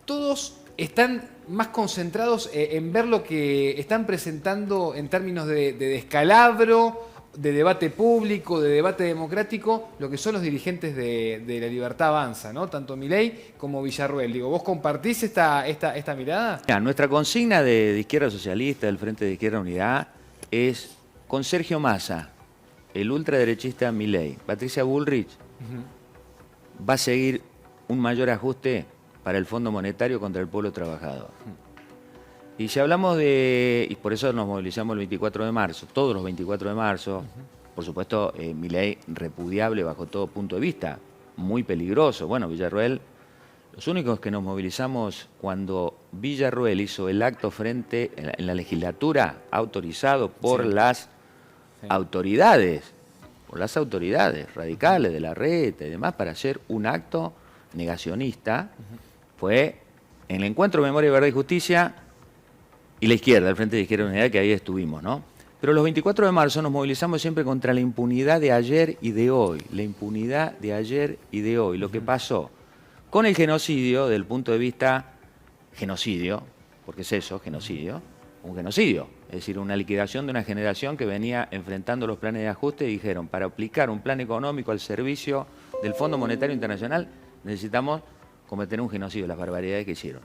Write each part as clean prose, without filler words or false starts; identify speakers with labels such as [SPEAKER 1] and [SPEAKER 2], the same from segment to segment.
[SPEAKER 1] todos están más concentrados en ver lo que están presentando en términos de descalabro, de debate público, de debate democrático, lo que son los dirigentes de La Libertad Avanza, ¿no? Tanto Milei como Villarruel. Digo, ¿vos compartís esta mirada?
[SPEAKER 2] Mira, nuestra consigna de Izquierda Socialista, del Frente de Izquierda Unidad, es con Sergio Massa, el ultraderechista Milei, Patricia Bullrich, va a seguir un mayor ajuste para el Fondo Monetario contra el pueblo trabajador. Y si hablamos y por eso nos movilizamos el 24 de marzo, todos los 24 de marzo, por supuesto, Milei repudiable bajo todo punto de vista, muy peligroso. Bueno, Villarruel, los únicos que nos movilizamos cuando Villarruel hizo el acto frente en la legislatura, autorizado por las autoridades, radicales de la red y demás, para hacer un acto negacionista, fue en el encuentro Memoria, Verdad y Justicia y la izquierda, el Frente de Izquierda Unidad, que ahí estuvimos, ¿no? Pero los 24 de marzo nos movilizamos siempre contra la impunidad de ayer y de hoy, la impunidad de ayer y de hoy, lo que pasó con el genocidio, del punto de vista genocidio, porque es eso, genocidio, un genocidio, es decir, una liquidación de una generación que venía enfrentando los planes de ajuste y dijeron, para aplicar un plan económico al servicio del Fondo Monetario Internacional, necesitamos cometer un genocidio, las barbaridades que hicieron.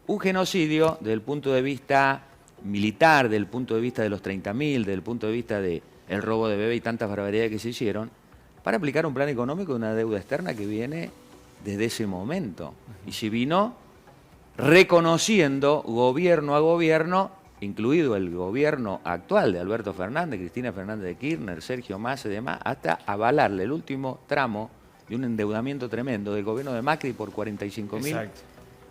[SPEAKER 2] Un genocidio desde el punto de vista militar, desde el punto de vista de los 30.000, desde el punto de vista del robo de bebé y tantas barbaridades que se hicieron, para aplicar un plan económico de una deuda externa que viene desde ese momento. Y se vino reconociendo gobierno a gobierno, incluido el gobierno actual de Alberto Fernández, Cristina Fernández de Kirchner, Sergio Massa y demás, hasta avalarle el último tramo de un endeudamiento tremendo del gobierno de Macri por 45.000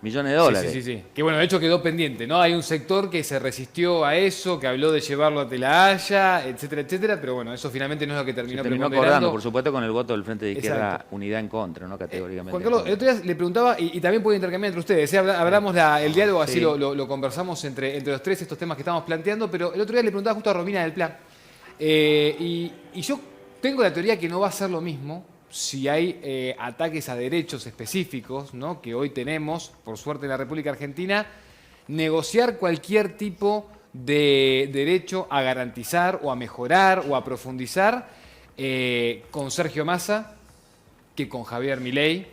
[SPEAKER 2] millones de dólares.
[SPEAKER 1] Sí. Que bueno, de hecho quedó pendiente, ¿no? Hay un sector que se resistió a eso, que habló de llevarlo a La Haya, etcétera, pero bueno, eso finalmente no es lo que terminó
[SPEAKER 2] acordando, por supuesto, con el voto del Frente de Izquierda Unidad en contra, ¿no? Categóricamente.
[SPEAKER 1] Juan Carlos, el otro día le preguntaba, y también puede intercambiar entre ustedes, hablamos el diálogo, así lo conversamos entre los tres, estos temas que estamos planteando, pero el otro día le preguntaba justo a Romina del Pla, y yo tengo la teoría que no va a ser lo mismo si hay ataques a derechos específicos, ¿no? Que hoy tenemos, por suerte en la República Argentina, negociar cualquier tipo de derecho a garantizar o a mejorar o a profundizar con Sergio Massa que con Javier Milei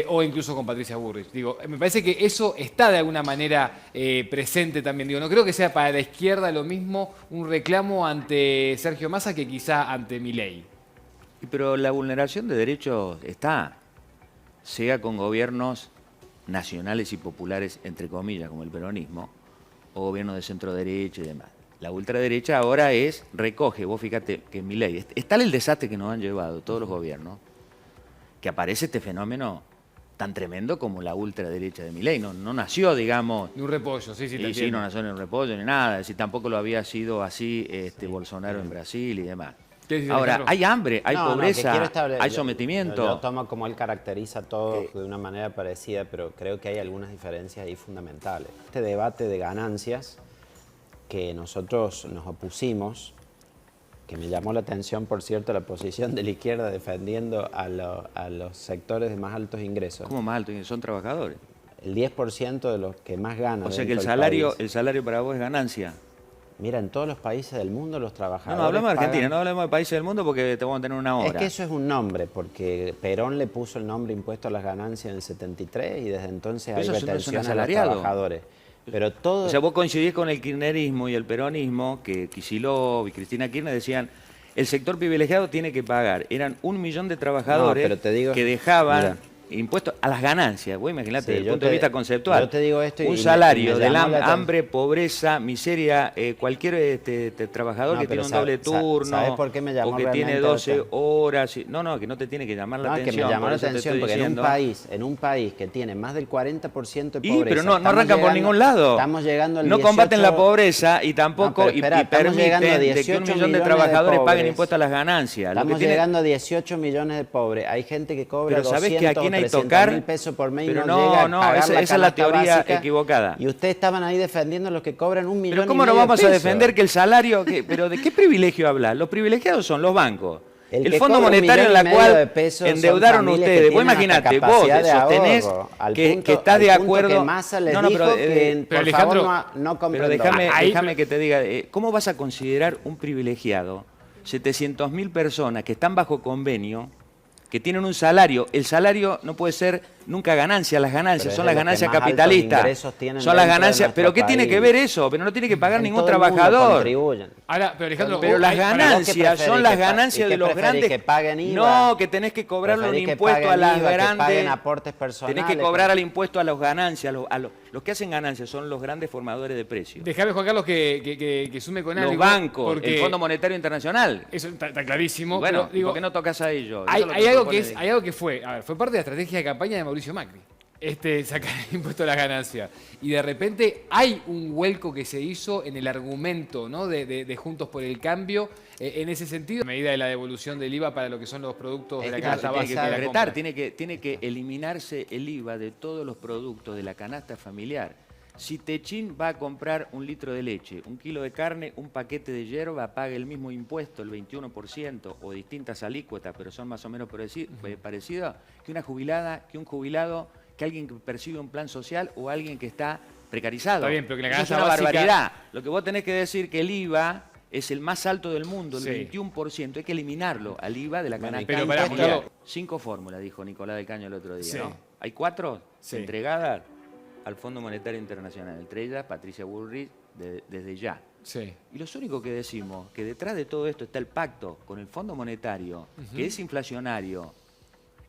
[SPEAKER 1] o incluso con Patricia Bullrich. Digo, me parece que eso está de alguna manera presente también. Digo, no creo que sea para la izquierda lo mismo un reclamo ante Sergio Massa que quizá ante Milei.
[SPEAKER 2] Pero la vulneración de derechos está, sea con gobiernos nacionales y populares, entre comillas, como el peronismo, o gobiernos de centro derecha y demás. La ultraderecha ahora recoge, vos fíjate que en Milei, es tal el desastre que nos han llevado todos los gobiernos, que aparece este fenómeno tan tremendo como la ultraderecha de Milei. No nació, digamos...
[SPEAKER 1] De un repollo, sí.
[SPEAKER 2] Sí, no nació en un repollo ni nada, es decir, tampoco lo había sido así Bolsonaro en Brasil y demás. Ahora, hay hambre, hay pobreza, hay sometimiento.
[SPEAKER 3] Yo tomo como él caracteriza todo de una manera parecida, pero creo que hay algunas diferencias ahí fundamentales. Este debate de ganancias que nosotros nos opusimos, que me llamó la atención, por cierto, la posición de la izquierda defendiendo a los sectores de más altos ingresos.
[SPEAKER 2] ¿Cómo más altos? Son trabajadores.
[SPEAKER 3] El 10% de los que más ganan.
[SPEAKER 2] O sea que el salario para vos es ganancia.
[SPEAKER 3] Mira, en todos los países del mundo los trabajadores...
[SPEAKER 2] No, hablamos de Argentina, no hablamos de países del mundo porque te vamos a tener una hora.
[SPEAKER 3] Es que eso es un nombre, porque Perón le puso el nombre impuesto a las ganancias en el 73 y desde entonces hay retención a los trabajadores. Pero todo...
[SPEAKER 2] O sea, vos coincidís con el kirchnerismo y el peronismo, que Kicillof y Cristina Kirchner decían, el sector privilegiado tiene que pagar. Eran 1 millón de trabajadores que dejaban... Mira, impuestos a las ganancias, vos imaginate, desde el punto de vista conceptual.
[SPEAKER 3] Yo te digo esto
[SPEAKER 2] un salario de hambre, pobreza, miseria, cualquier trabajador que tiene un doble turno,
[SPEAKER 3] ¿sabes por qué me llamó
[SPEAKER 2] o que tiene 12 horas, que no te tiene que llamar la atención.
[SPEAKER 3] Que me llamó la atención porque en un país que tiene más del 40% de pobreza,
[SPEAKER 2] pero no arrancan por ningún lado.
[SPEAKER 3] Estamos llegando al
[SPEAKER 2] 18, no combaten la pobreza y tampoco y permiten de que 1 millón de trabajadores paguen impuestos a las ganancias.
[SPEAKER 3] Estamos llegando a 18 millones de pobres. Hay gente que cobra 200
[SPEAKER 2] 300.000
[SPEAKER 3] pesos por mes y
[SPEAKER 2] pero
[SPEAKER 3] no llega a pagar
[SPEAKER 2] esa es la teoría equivocada.
[SPEAKER 3] Y ustedes estaban ahí defendiendo a los que cobran 1 millón
[SPEAKER 2] pero ¿cómo no vamos a defender que el salario... ¿Pero de qué privilegio hablar? Los privilegiados son los bancos, el
[SPEAKER 3] que
[SPEAKER 2] Fondo
[SPEAKER 3] cobra
[SPEAKER 2] Monetario en
[SPEAKER 3] 1,5
[SPEAKER 2] la
[SPEAKER 3] millones de
[SPEAKER 2] cual
[SPEAKER 3] pesos son
[SPEAKER 2] endeudaron
[SPEAKER 3] familias que
[SPEAKER 2] ustedes. Vos
[SPEAKER 3] tienen hasta
[SPEAKER 2] imaginate, vos
[SPEAKER 3] capacidad
[SPEAKER 2] que
[SPEAKER 3] de
[SPEAKER 2] sostenés
[SPEAKER 3] ahorro, al
[SPEAKER 2] que
[SPEAKER 3] punto-
[SPEAKER 2] estás de
[SPEAKER 3] al punto
[SPEAKER 2] acuerdo.
[SPEAKER 3] que Massa les
[SPEAKER 2] No, no,
[SPEAKER 3] dijo
[SPEAKER 2] pero,
[SPEAKER 3] que,
[SPEAKER 1] pero
[SPEAKER 3] por favor,
[SPEAKER 1] Alejandro,
[SPEAKER 3] no compren
[SPEAKER 2] Pero déjame,
[SPEAKER 3] dólares.
[SPEAKER 2] déjame que te diga, ¿cómo vas a considerar un privilegiado 700.000 personas que están bajo convenio, que tienen un salario? El salario no puede ser nunca ganancia, las ganancias
[SPEAKER 3] Pero es
[SPEAKER 2] son
[SPEAKER 3] de
[SPEAKER 2] las
[SPEAKER 3] los que
[SPEAKER 2] ganancias
[SPEAKER 3] más altos
[SPEAKER 2] capitalistas.
[SPEAKER 3] ingresos tienen
[SPEAKER 2] Son las
[SPEAKER 3] dentro de
[SPEAKER 2] ganancias,
[SPEAKER 3] nuestro
[SPEAKER 2] pero ¿qué tiene que
[SPEAKER 3] país?
[SPEAKER 2] ver eso? Pero no tiene que pagar
[SPEAKER 3] En
[SPEAKER 2] ningún
[SPEAKER 3] todo el mundo
[SPEAKER 2] trabajador.
[SPEAKER 3] contribuyen.
[SPEAKER 1] Ahora, pero Alejandro,
[SPEAKER 2] Pero
[SPEAKER 1] vos-
[SPEAKER 2] las
[SPEAKER 1] para-
[SPEAKER 2] ganancias
[SPEAKER 3] preferís?
[SPEAKER 2] son las
[SPEAKER 3] ¿Que pa-
[SPEAKER 2] ganancias
[SPEAKER 3] y
[SPEAKER 2] de
[SPEAKER 3] qué
[SPEAKER 2] los
[SPEAKER 3] preferís?
[SPEAKER 2] grandes.
[SPEAKER 3] ¿Que paguen IVA?
[SPEAKER 2] No, que tenés que cobrarle un
[SPEAKER 3] Preferís que
[SPEAKER 2] impuesto a
[SPEAKER 3] paguen
[SPEAKER 2] las
[SPEAKER 3] IVA, que
[SPEAKER 2] grandes.
[SPEAKER 3] paguen aportes personales.
[SPEAKER 2] Tenés que cobrar el impuesto a las ganancias. Los que hacen ganancias son los grandes formadores de precios.
[SPEAKER 1] Dejame, Juan Carlos, que sume con algo.
[SPEAKER 2] Los bancos,
[SPEAKER 1] porque
[SPEAKER 2] el Fondo Monetario Internacional.
[SPEAKER 1] Eso está clarísimo.
[SPEAKER 2] Bueno,
[SPEAKER 1] pero, digo,
[SPEAKER 2] ¿por qué no tocas a ellos?
[SPEAKER 1] hay,
[SPEAKER 2] Eso es lo
[SPEAKER 1] hay algo
[SPEAKER 2] propone.
[SPEAKER 1] hay algo que fue, a ver, fue parte de la estrategia de campaña de Mauricio Macri. Sacar el impuesto a las ganancias. Y de repente hay un vuelco que se hizo en el argumento, ¿no? de Juntos por el Cambio, en ese sentido, a medida de la devolución del IVA para lo que son los productos de la
[SPEAKER 3] Claro,
[SPEAKER 1] canasta
[SPEAKER 2] Tiene que
[SPEAKER 1] básica. de la
[SPEAKER 2] concretar,
[SPEAKER 1] compra.
[SPEAKER 2] tiene que eliminarse el IVA de todos los productos de la canasta familiar. Si Techín va a comprar un litro de leche, un kilo de carne, un paquete de yerba, paga el mismo impuesto, el 21%, o distintas alícuotas, pero son más o menos parecidas, que una jubilada, que un jubilado, que alguien que percibe un plan social o alguien que está precarizado.
[SPEAKER 1] Está bien, pero que la
[SPEAKER 2] Eso es
[SPEAKER 1] canasta
[SPEAKER 2] una
[SPEAKER 1] básica-
[SPEAKER 2] barbaridad. Lo que vos tenés que decir que el IVA es el más alto del mundo, el
[SPEAKER 1] Sí.
[SPEAKER 2] 21%. Hay que eliminarlo al IVA de la
[SPEAKER 3] Bueno,
[SPEAKER 2] canasta
[SPEAKER 1] pero pará,
[SPEAKER 2] familiar.
[SPEAKER 1] Carlos.
[SPEAKER 2] 5 fórmulas, dijo Nicolás del Caño el otro día,
[SPEAKER 1] Sí.
[SPEAKER 2] ¿no? Hay 4
[SPEAKER 1] Sí.
[SPEAKER 2] entregadas al Fondo Monetario Internacional, entre ellas Patricia Bullrich desde ya.
[SPEAKER 1] Sí.
[SPEAKER 2] Y los únicos que decimos que detrás de todo esto está el pacto con el Fondo Monetario, que es inflacionario,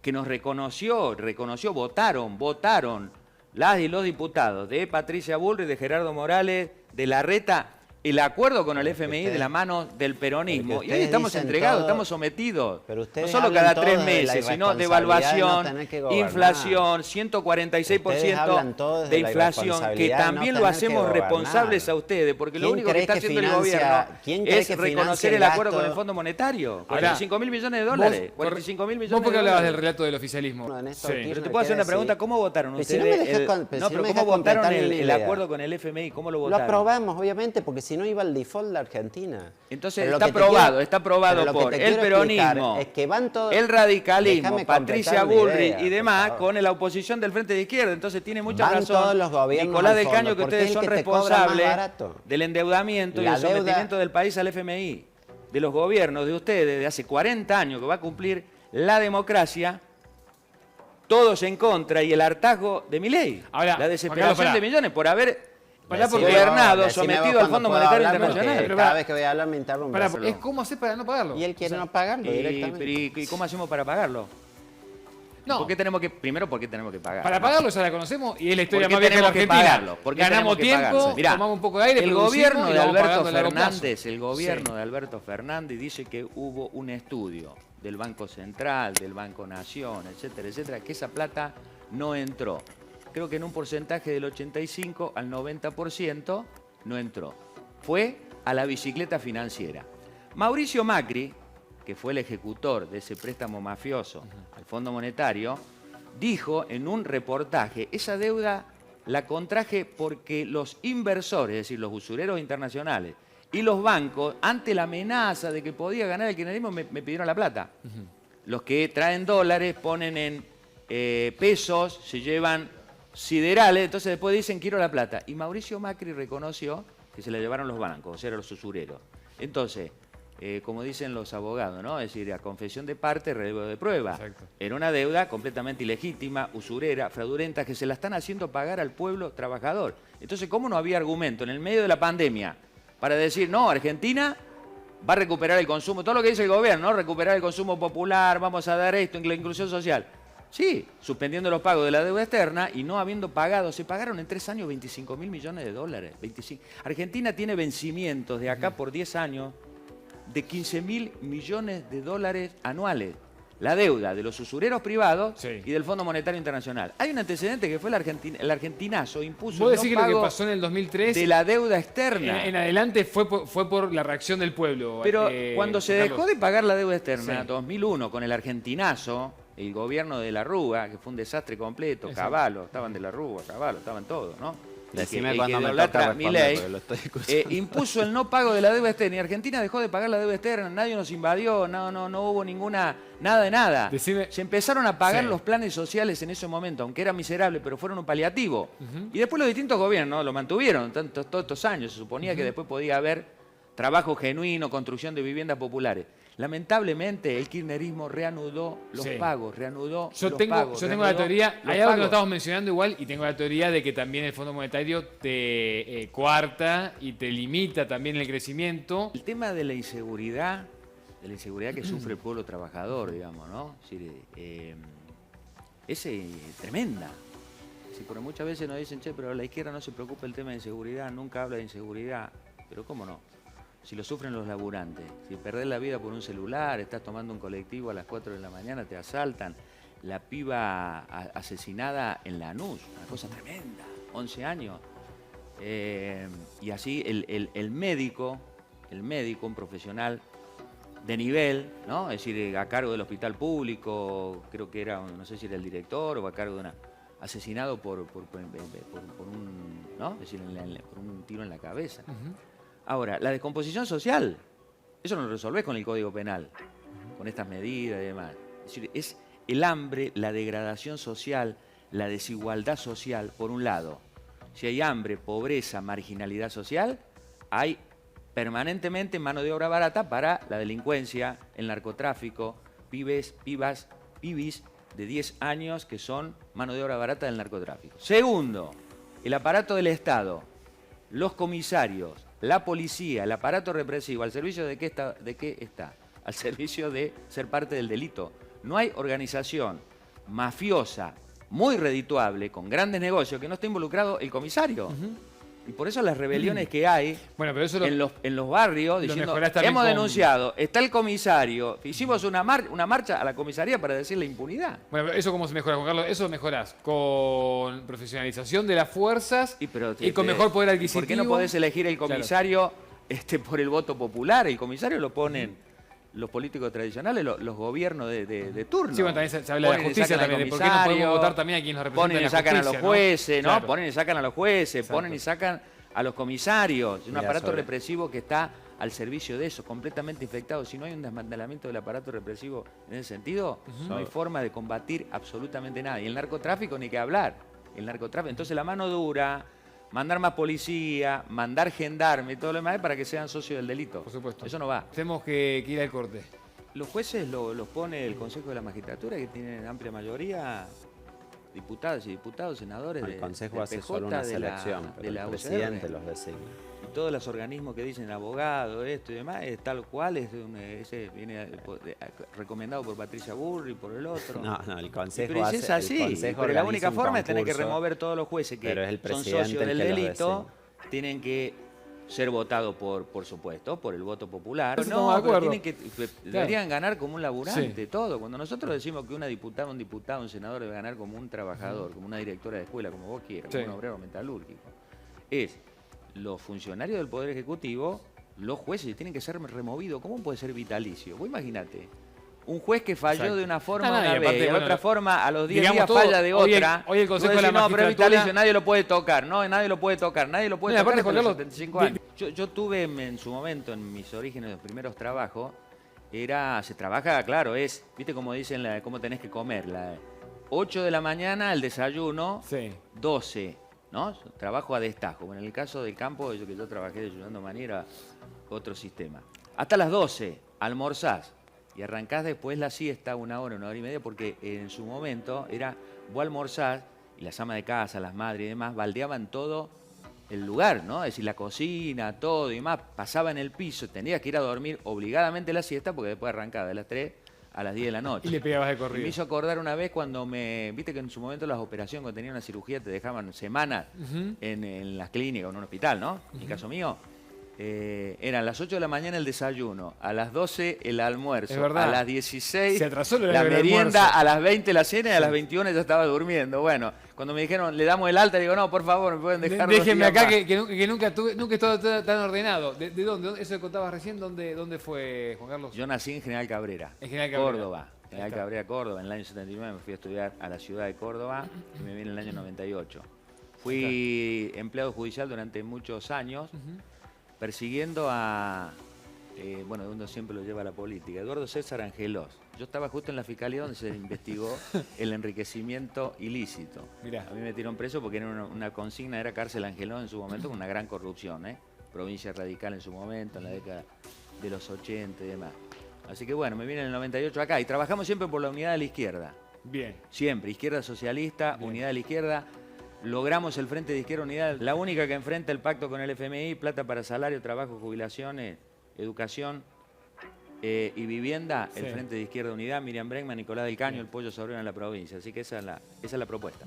[SPEAKER 2] que nos reconoció, votaron las y los diputados de Patricia Bullrich, de Gerardo Morales, de Larreta, el acuerdo con el FMI de la mano del peronismo.
[SPEAKER 3] porque
[SPEAKER 2] Y hoy
[SPEAKER 3] ustedes
[SPEAKER 2] estamos
[SPEAKER 3] dicen
[SPEAKER 2] entregados,
[SPEAKER 3] todo-
[SPEAKER 2] estamos sometidos.
[SPEAKER 3] pero
[SPEAKER 2] No
[SPEAKER 3] ustedes
[SPEAKER 2] solo
[SPEAKER 3] hablan
[SPEAKER 2] cada
[SPEAKER 3] todos
[SPEAKER 2] 3
[SPEAKER 3] de la
[SPEAKER 2] meses, sino
[SPEAKER 3] irresponsabilidad de
[SPEAKER 2] devaluación,
[SPEAKER 3] no tener que gobernar.
[SPEAKER 2] inflación,
[SPEAKER 3] Ustedes
[SPEAKER 2] 146%
[SPEAKER 3] hablan todos
[SPEAKER 2] de
[SPEAKER 3] de la
[SPEAKER 2] inflación, que
[SPEAKER 3] irresponsabilidad de no
[SPEAKER 2] también lo
[SPEAKER 3] tener que
[SPEAKER 2] hacemos
[SPEAKER 3] gobernar.
[SPEAKER 2] responsables a ustedes, porque lo
[SPEAKER 3] ¿Quién
[SPEAKER 2] único que
[SPEAKER 3] cree
[SPEAKER 2] está
[SPEAKER 3] que
[SPEAKER 2] haciendo el
[SPEAKER 3] financia-
[SPEAKER 2] gobierno
[SPEAKER 3] quién cree
[SPEAKER 2] es
[SPEAKER 3] que financia
[SPEAKER 2] reconocer
[SPEAKER 3] el
[SPEAKER 2] el acuerdo
[SPEAKER 3] gasto?
[SPEAKER 2] con el Fondo Monetario.
[SPEAKER 1] Ahora,
[SPEAKER 2] 45.000 millones de dólares.
[SPEAKER 1] Vos,
[SPEAKER 2] 45.000 millones
[SPEAKER 1] vos porque
[SPEAKER 2] de
[SPEAKER 1] hablabas del
[SPEAKER 2] dólares.
[SPEAKER 1] relato del oficialismo.
[SPEAKER 3] No, de Néstor
[SPEAKER 1] Sí.
[SPEAKER 3] Kirchner.
[SPEAKER 2] Pero te puedo hacer una
[SPEAKER 3] quiere
[SPEAKER 2] pregunta,
[SPEAKER 3] decir-
[SPEAKER 2] ¿cómo votaron
[SPEAKER 3] Pero si
[SPEAKER 2] ustedes?
[SPEAKER 3] no me dejas con- pero
[SPEAKER 2] No,
[SPEAKER 3] si
[SPEAKER 2] pero
[SPEAKER 3] no me
[SPEAKER 2] ¿cómo
[SPEAKER 3] dejas
[SPEAKER 2] votaron
[SPEAKER 3] completar ni
[SPEAKER 2] el
[SPEAKER 3] idea?
[SPEAKER 2] acuerdo con el FMI? ¿Cómo lo
[SPEAKER 3] Lo
[SPEAKER 2] votaron?
[SPEAKER 3] aprobamos, obviamente, porque si no iba al default de Argentina.
[SPEAKER 2] Entonces
[SPEAKER 3] Pero lo
[SPEAKER 2] está
[SPEAKER 3] que te
[SPEAKER 2] aprobado,
[SPEAKER 3] quiero-
[SPEAKER 2] está aprobado
[SPEAKER 3] pero lo que
[SPEAKER 2] por
[SPEAKER 3] te
[SPEAKER 2] el
[SPEAKER 3] quiero explicar
[SPEAKER 2] peronismo,
[SPEAKER 3] es que van todos-
[SPEAKER 2] el radicalismo,
[SPEAKER 3] Déjame
[SPEAKER 2] Patricia
[SPEAKER 3] completar mi
[SPEAKER 2] Bullrich
[SPEAKER 3] idea,
[SPEAKER 2] y
[SPEAKER 3] por
[SPEAKER 2] demás,
[SPEAKER 3] favor.
[SPEAKER 2] con la oposición del Frente de Izquierda. Entonces tiene mucha
[SPEAKER 3] Van
[SPEAKER 2] razón
[SPEAKER 3] todos los gobiernos
[SPEAKER 2] Nicolás
[SPEAKER 3] al
[SPEAKER 2] del
[SPEAKER 3] fondo,
[SPEAKER 2] Caño, que
[SPEAKER 3] porque
[SPEAKER 2] ustedes
[SPEAKER 3] es el
[SPEAKER 2] son
[SPEAKER 3] que te cobra más
[SPEAKER 2] responsables
[SPEAKER 3] barato.
[SPEAKER 2] del endeudamiento y
[SPEAKER 3] La
[SPEAKER 2] el
[SPEAKER 3] deuda-
[SPEAKER 2] sometimiento del país al FMI. De los gobiernos de ustedes de hace 40 años que va a cumplir la democracia, todos en contra, y el hartazgo de Milei.
[SPEAKER 1] Ahora,
[SPEAKER 2] La
[SPEAKER 1] Juan
[SPEAKER 2] desesperación
[SPEAKER 1] Carlos, pará.
[SPEAKER 2] de millones por haber
[SPEAKER 1] Pará, porque-
[SPEAKER 2] gobernado,
[SPEAKER 3] Decime vos
[SPEAKER 2] sometido al
[SPEAKER 3] cuando
[SPEAKER 2] Fondo
[SPEAKER 3] puedo
[SPEAKER 2] Monetario
[SPEAKER 3] hablar, porque
[SPEAKER 2] Internacional.
[SPEAKER 1] Pero
[SPEAKER 3] cada
[SPEAKER 1] pará.
[SPEAKER 3] vez que voy a hablar me interrumpe.
[SPEAKER 1] Pará,
[SPEAKER 3] Pero-
[SPEAKER 1] es cómo hacer para no pagarlo.
[SPEAKER 3] Y él quiere no pagarlo directamente.
[SPEAKER 2] ¿Y cómo hacemos para pagarlo?
[SPEAKER 1] No,
[SPEAKER 2] ¿Por qué tenemos que, primero, ¿por qué tenemos que pagar?
[SPEAKER 1] para pagarlo ya la conocemos y es la historia
[SPEAKER 2] ¿Por qué
[SPEAKER 1] más vieja de la
[SPEAKER 2] tenemos que
[SPEAKER 1] Argentina.
[SPEAKER 2] pagarlo? ¿Por qué
[SPEAKER 1] Ganamos
[SPEAKER 2] tenemos que
[SPEAKER 1] tiempo,
[SPEAKER 2] pagarlo? Mirá,
[SPEAKER 1] tomamos un poco de aire,
[SPEAKER 2] el
[SPEAKER 1] producimos
[SPEAKER 2] gobierno
[SPEAKER 1] y
[SPEAKER 2] de
[SPEAKER 1] vamos
[SPEAKER 2] Alberto
[SPEAKER 1] pagando a largo plazo.
[SPEAKER 2] Fernández, el gobierno
[SPEAKER 1] Sí.
[SPEAKER 2] de Alberto Fernández dice que hubo un estudio del Banco Central, del Banco Nación, etcétera, etcétera, que esa plata no entró. Creo que en un porcentaje del 85 al 90% no entró. Fue a la bicicleta financiera. Mauricio Macri, que fue el ejecutor de ese préstamo mafioso al Fondo Monetario, dijo en un reportaje, esa deuda la contraje porque los inversores, es decir, los usureros internacionales y los bancos, ante la amenaza de que podía ganar el kirchnerismo, me pidieron la plata. Los que traen dólares ponen en pesos, se llevan siderales, entonces después dicen quiero la plata. Y Mauricio Macri reconoció que se la llevaron los bancos, o sea, los usureros. Entonces, como dicen los abogados, ¿no? Es decir, a confesión de parte, relevo de prueba.
[SPEAKER 1] Exacto.
[SPEAKER 2] Era una deuda completamente ilegítima, usurera, fraudulenta, que se la están haciendo pagar al pueblo trabajador. Entonces, ¿cómo no había argumento en el medio de la pandemia para decir, no, Argentina va a recuperar el consumo, todo lo que dice el gobierno, ¿no? Recuperar el consumo popular, vamos a dar esto, la inclusión social? Sí, suspendiendo los pagos de la deuda externa y no habiendo pagado. Se pagaron en 3 años 25.000 millones de dólares. 25. Argentina tiene vencimientos de acá por 10 años de 15.000 millones de dólares anuales. La deuda de los usureros privados
[SPEAKER 1] Sí.
[SPEAKER 2] y del Fondo Monetario Internacional. Hay un antecedente que fue el argentinazo, impuso
[SPEAKER 1] Vos
[SPEAKER 2] el
[SPEAKER 1] decís
[SPEAKER 2] no
[SPEAKER 1] que lo que
[SPEAKER 2] pago
[SPEAKER 1] pasó en el 2003
[SPEAKER 2] de la deuda externa.
[SPEAKER 1] en adelante fue por la reacción del pueblo.
[SPEAKER 2] Pero cuando se
[SPEAKER 1] Carlos.
[SPEAKER 2] dejó de pagar la deuda externa,
[SPEAKER 1] Sí.
[SPEAKER 2] 2001, con el argentinazo, el gobierno de la Rúa, que fue un desastre completo,
[SPEAKER 1] Exacto.
[SPEAKER 2] Cavallo, estaban de la Rúa, Cavallo, estaban todos, ¿no?
[SPEAKER 3] Decime
[SPEAKER 2] el que
[SPEAKER 3] cuando me
[SPEAKER 2] idolatra
[SPEAKER 3] toca
[SPEAKER 2] a
[SPEAKER 3] responder,
[SPEAKER 2] Milei,
[SPEAKER 3] porque lo estoy escuchando.
[SPEAKER 2] impuso el no pago de la deuda externa. Y Argentina dejó de pagar la deuda externa, nadie nos invadió, no hubo nada de nada.
[SPEAKER 1] Decime-
[SPEAKER 2] Se empezaron a pagar
[SPEAKER 1] Sí.
[SPEAKER 2] los planes sociales en ese momento, aunque era miserable, pero fueron un paliativo. Y después los distintos gobiernos lo mantuvieron todos estos años. Se suponía que después podía haber trabajo genuino, construcción de viviendas populares. Lamentablemente, el kirchnerismo reanudó los
[SPEAKER 1] Sí.
[SPEAKER 2] pagos, reanudó
[SPEAKER 1] Yo
[SPEAKER 2] los
[SPEAKER 1] tengo,
[SPEAKER 2] pagos.
[SPEAKER 1] yo tengo la
[SPEAKER 2] reanudó
[SPEAKER 1] teoría,
[SPEAKER 2] los
[SPEAKER 1] hay algo que no
[SPEAKER 2] pagos.
[SPEAKER 1] estamos mencionando igual, y tengo la teoría de que también el Fondo Monetario te coarta y te limita también el crecimiento.
[SPEAKER 2] El tema de la inseguridad que sufre el pueblo trabajador, digamos, ¿no? Es decir, es tremenda. Sí, porque muchas veces nos dicen, che, pero la izquierda no se preocupa del tema de inseguridad, nunca habla de inseguridad. Pero ¿cómo no? Si lo sufren los laburantes, si perdés la vida por un celular, estás tomando un colectivo a las 4 de la mañana, te asaltan, la piba asesinada en Lanús, una cosa tremenda, 11 años. Y así el médico, un profesional de nivel, ¿no? Es decir, a cargo del hospital público, creo que era, no sé si era el director o a cargo de una... asesinado por un, ¿no? Es decir, por un tiro en la cabeza. Ahora, la descomposición social, eso no lo resolvés con el Código Penal, con estas medidas y demás. Es decir, es el hambre, la degradación social, la desigualdad social, por un lado. Si hay hambre, pobreza, marginalidad social, hay permanentemente mano de obra barata para la delincuencia, el narcotráfico, pibis de 10 años que son mano de obra barata del narcotráfico. Segundo, el aparato del Estado, los comisarios, la policía, el aparato represivo, ¿al servicio de qué está? Al servicio de ser parte del delito. No hay organización mafiosa muy redituable, con grandes negocios, que no esté involucrado el comisario. Y por eso las rebeliones que hay
[SPEAKER 1] Bueno, pero eso
[SPEAKER 2] en los barrios, diciendo,
[SPEAKER 1] mejorás también
[SPEAKER 2] hemos
[SPEAKER 1] con-
[SPEAKER 2] denunciado, está el comisario, hicimos una marcha a la comisaría para decir la impunidad.
[SPEAKER 1] Bueno, pero eso cómo se mejora, Juan Carlos, eso mejorás con profesionalización de las fuerzas y con mejor poder adquisitivo.
[SPEAKER 2] ¿Por qué no podés elegir el comisario por el voto popular? El comisario lo ponen los políticos tradicionales, los gobiernos de turno.
[SPEAKER 1] Sí, bueno, también se habla de la
[SPEAKER 2] Ponen y
[SPEAKER 1] justicia
[SPEAKER 2] sacan al
[SPEAKER 1] también, de por qué no podemos
[SPEAKER 2] comisario,
[SPEAKER 1] votar también a quienes nos representan
[SPEAKER 2] ponen
[SPEAKER 1] en
[SPEAKER 2] y
[SPEAKER 1] la
[SPEAKER 2] sacan a los
[SPEAKER 1] justicia, ¿no?
[SPEAKER 2] jueces, ¿no?
[SPEAKER 1] Claro.
[SPEAKER 2] Ponen y sacan a los jueces,
[SPEAKER 1] Exacto.
[SPEAKER 2] ponen y sacan a los comisarios. Un
[SPEAKER 3] Mira,
[SPEAKER 2] aparato
[SPEAKER 3] sobre-
[SPEAKER 2] represivo que está al servicio de eso, completamente infectado. Si no hay un desmantelamiento del aparato represivo en ese sentido, no hay forma de combatir absolutamente nada. Y el narcotráfico ni que hablar. El narcotráfico. Entonces la mano dura, mandar más policía, mandar gendarme y todo lo demás para que sean socios del delito.
[SPEAKER 1] Por supuesto.
[SPEAKER 2] Eso no va.
[SPEAKER 1] Tenemos que ir al corte.
[SPEAKER 2] Los jueces los pone el Consejo de la Magistratura, que tienen amplia mayoría, diputadas y diputados, senadores
[SPEAKER 3] El
[SPEAKER 2] de
[SPEAKER 3] Consejo
[SPEAKER 2] del
[SPEAKER 3] hace
[SPEAKER 2] PJ,
[SPEAKER 3] solo una
[SPEAKER 2] de
[SPEAKER 3] selección,
[SPEAKER 2] de
[SPEAKER 3] pero
[SPEAKER 2] la
[SPEAKER 3] el
[SPEAKER 2] UCR.
[SPEAKER 3] presidente los designa.
[SPEAKER 2] Y todos los organismos que dicen abogado, esto y demás, es tal cual, ese viene recomendado por Patricia Burri, por el otro.
[SPEAKER 3] No, el Consejo
[SPEAKER 2] Pero
[SPEAKER 3] hace...
[SPEAKER 2] es así,
[SPEAKER 3] el Consejo
[SPEAKER 2] pero la
[SPEAKER 3] organiza
[SPEAKER 2] única
[SPEAKER 3] un
[SPEAKER 2] forma es tener que
[SPEAKER 3] concurso,
[SPEAKER 2] remover todos los jueces que
[SPEAKER 3] pero es el
[SPEAKER 2] son
[SPEAKER 3] presidente
[SPEAKER 2] socios
[SPEAKER 3] el
[SPEAKER 2] del
[SPEAKER 3] que los
[SPEAKER 2] delito, tienen que ser votados por supuesto, por el voto popular.
[SPEAKER 1] Eso
[SPEAKER 2] No,
[SPEAKER 1] estamos de
[SPEAKER 2] pero
[SPEAKER 1] acuerdo.
[SPEAKER 2] deberían ganar como un laburante,
[SPEAKER 1] Sí.
[SPEAKER 2] todo. Cuando nosotros decimos que una diputada, un diputado, un senador debe ganar como un trabajador, como una directora de escuela, como vos quieras,
[SPEAKER 1] Sí.
[SPEAKER 2] como un obrero metalúrgico, es los funcionarios del Poder Ejecutivo, los jueces tienen que ser removidos. ¿Cómo puede ser vitalicio? Vos imaginate. Un juez que falló
[SPEAKER 1] Exacto.
[SPEAKER 2] de una forma
[SPEAKER 1] No, no, y
[SPEAKER 2] una
[SPEAKER 1] aparte,
[SPEAKER 2] vez, y de
[SPEAKER 1] bueno,
[SPEAKER 2] otra forma a los 10
[SPEAKER 1] digamos
[SPEAKER 2] días
[SPEAKER 1] todo,
[SPEAKER 2] falla de
[SPEAKER 1] hoy el-
[SPEAKER 2] otra.
[SPEAKER 1] hoy el
[SPEAKER 2] Tú
[SPEAKER 1] Consejo
[SPEAKER 2] decís,
[SPEAKER 1] de la
[SPEAKER 2] no, pero es
[SPEAKER 1] Magistratura-
[SPEAKER 2] vitalicio, nadie lo puede tocar. No, nadie lo puede tocar, nadie lo puede
[SPEAKER 1] No, y
[SPEAKER 2] tocar
[SPEAKER 1] aparte,
[SPEAKER 2] hasta los
[SPEAKER 1] Juan Carlos,
[SPEAKER 2] 75 años. Yo tuve en su momento, en mis orígenes, los primeros trabajos, se trabaja, claro, viste como dicen, cómo tenés que comer. 8 de la mañana el desayuno,
[SPEAKER 1] Sí.
[SPEAKER 2] 12, ¿no? Trabajo a destajo. Bueno, en el caso del campo, que yo trabajé de ayudando manera, otro sistema. Hasta las 12, almorzás. Y arrancás después la siesta, 1 hora y media, porque en su momento vos almorzás, y las amas de casa, las madres y demás, baldeaban todo el lugar, ¿no? Es decir, la cocina, todo y demás, pasaba en el piso, tenías que ir a dormir obligadamente la siesta, porque después arrancaba de las 3 a las 10 de la noche.
[SPEAKER 1] Y le pegabas de
[SPEAKER 2] Y me
[SPEAKER 1] corrido.
[SPEAKER 2] hizo acordar una vez cuando viste que en su momento las operaciones, cuando tenía una cirugía, te dejaban semanas en las clínicas o en un hospital, ¿no? En el caso mío, eran las 8 de la mañana el desayuno, a las 12 el almuerzo,
[SPEAKER 1] Es verdad.
[SPEAKER 2] a las 16
[SPEAKER 1] Se atrasó el
[SPEAKER 2] la
[SPEAKER 1] horario del
[SPEAKER 2] merienda,
[SPEAKER 1] almuerzo.
[SPEAKER 2] a las 20 la cena y a las 21 ya estaba durmiendo. Bueno, cuando me dijeron, le damos el alta, digo, no, por favor, me pueden dejar unos
[SPEAKER 1] Déjenme
[SPEAKER 2] días
[SPEAKER 1] acá
[SPEAKER 2] más.
[SPEAKER 1] que nunca es todo tan ordenado. ¿De dónde? Eso que contabas recién, ¿dónde fue, Juan Carlos?
[SPEAKER 2] Yo nací en General Cabrera,
[SPEAKER 1] En General Cabrera.
[SPEAKER 2] Córdoba. General
[SPEAKER 1] está.
[SPEAKER 2] Cabrera, Córdoba. En el año 79 me fui a estudiar a la ciudad de Córdoba y me vine en el año 98. Fui empleado judicial durante muchos años, persiguiendo a, bueno, uno siempre lo lleva a la política, Eduardo César Angelós. Yo estaba justo en la fiscalía donde se investigó el enriquecimiento ilícito.
[SPEAKER 1] Mirá.
[SPEAKER 2] A mí me metieron preso porque era una consigna, era cárcel Angelós en su momento, con una gran corrupción, provincia radical en su momento, en la década de los 80 y demás. Así que bueno, me vine en el 98 acá y trabajamos siempre por la unidad de la izquierda.
[SPEAKER 1] Bien.
[SPEAKER 2] Siempre, izquierda socialista, unidad de la izquierda. Logramos el Frente de Izquierda Unidad, la única que enfrenta el pacto con el FMI, plata para salario, trabajo, jubilaciones, educación y vivienda, el Frente de Izquierda Unidad, Miriam Bregman, Nicolás del Caño, el Pollo Sobrino en la provincia. Así que esa es la propuesta.